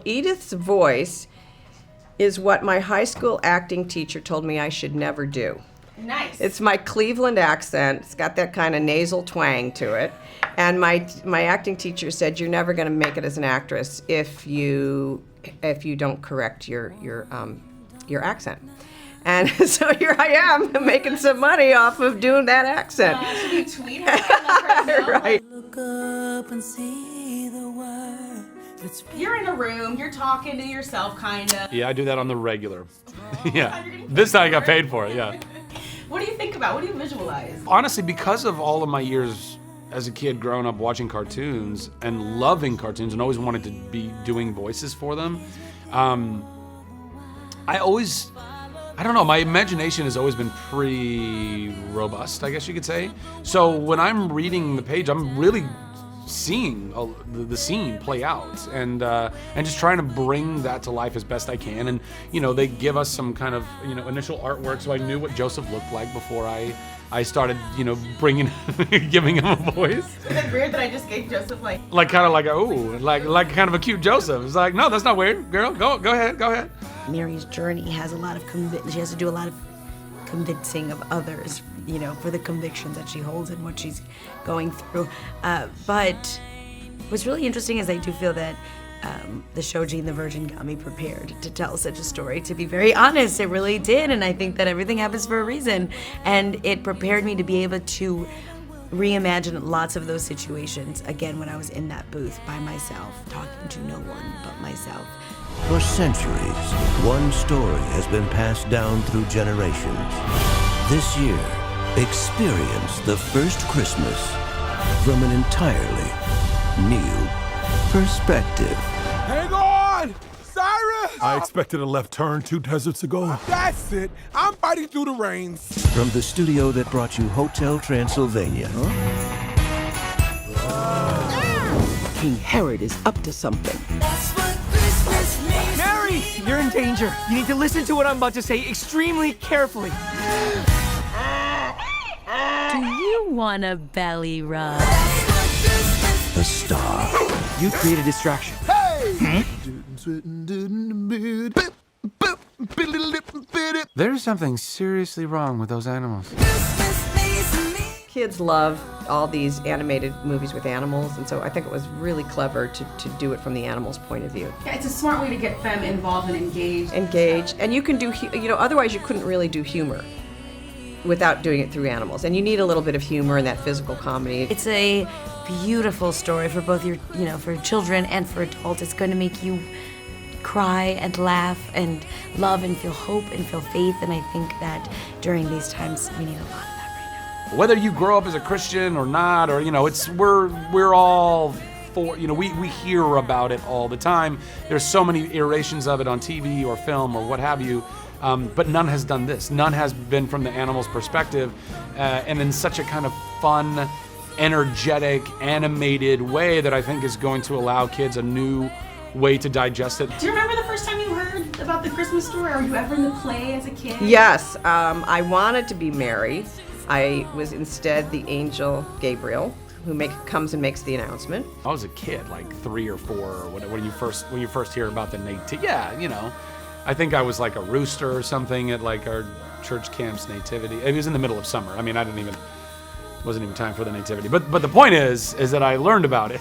Edith's voice is what my high school acting teacher told me I should never do. Nice. It's my Cleveland accent. It's got that kind of nasal twang to it. And my acting teacher said, you're never going to make it as an actress if you don't correct your accent. And so here I am making some money off of doing that accent. Should you tweet her and let her know? Right. Look up and see the world. You're in a room, you're talking to yourself, kind of. Yeah, I do that on the regular. Yeah. This I got paid for it, yeah. What do you think about? What do you visualize? Honestly, because of all of my years as a kid growing up watching cartoons and loving cartoons and always wanted to be doing voices for them, I don't know, my imagination has always been pretty robust, I guess you could say. So when I'm reading the page, I'm really seeing the scene play out and just trying to bring that to life as best I can. And they give us some kind of initial artwork, so I knew what Joseph looked like before I started bringing giving him a voice. Is it weird that I just gave Joseph like kind of a cute Joseph? It's like, no, that's not weird, girl. Go ahead. Mary's journey has a lot of she has to do a lot of convincing of others, for the convictions that she holds and what she's going through. But what's really interesting is I do feel that the show Gene the Virgin got me prepared to tell such a story. To be very honest, it really did, and I think that everything happens for a reason. And it prepared me to be able to reimagine lots of those situations again when I was in that booth by myself, talking to no one but myself. For centuries, one story has been passed down through generations. This year, experience the first Christmas from an entirely new perspective. Hang on! Cyrus! I expected a left turn 2 deserts ago. That's it! I'm fighting through the rains. From the studio that brought you Hotel Transylvania. King Herod is up to something. That's what Christmas means. Mary, you're in danger. You need to listen to what I'm about to say extremely carefully. Do you want a belly rub? A star. You create a distraction. There's something seriously wrong with those animals. Kids love all these animated movies with animals, and so I think it was really clever to do it from the animals' point of view. Yeah, it's a smart way to get them involved and engaged. And you can do, otherwise you couldn't really do humor without doing it through animals. And you need a little bit of humor in that physical comedy. It's a beautiful story for both for children and for adults. It's going to make you cry and laugh and love and feel hope and feel faith. And I think that during these times we need a lot of that right now. Whether you grow up as a Christian or not, or we're all for, we hear about it all the time. There's so many iterations of it on TV or film or what have you. But none has done this. None has been from the animal's perspective, and in such a kind of fun, energetic, animated way that I think is going to allow kids a new way to digest it. Do you remember the first time you heard about the Christmas story? Or were you ever in the play as a kid? Yes, I wanted to be Mary. I was instead the angel Gabriel, who comes and makes the announcement. I was a kid, like 3 or 4, or when you first hear about the nativity. Yeah, I think I was like a rooster or something at like our church camp's nativity. It was in the middle of summer. I mean, wasn't even time for the nativity. But the point is that I learned about it.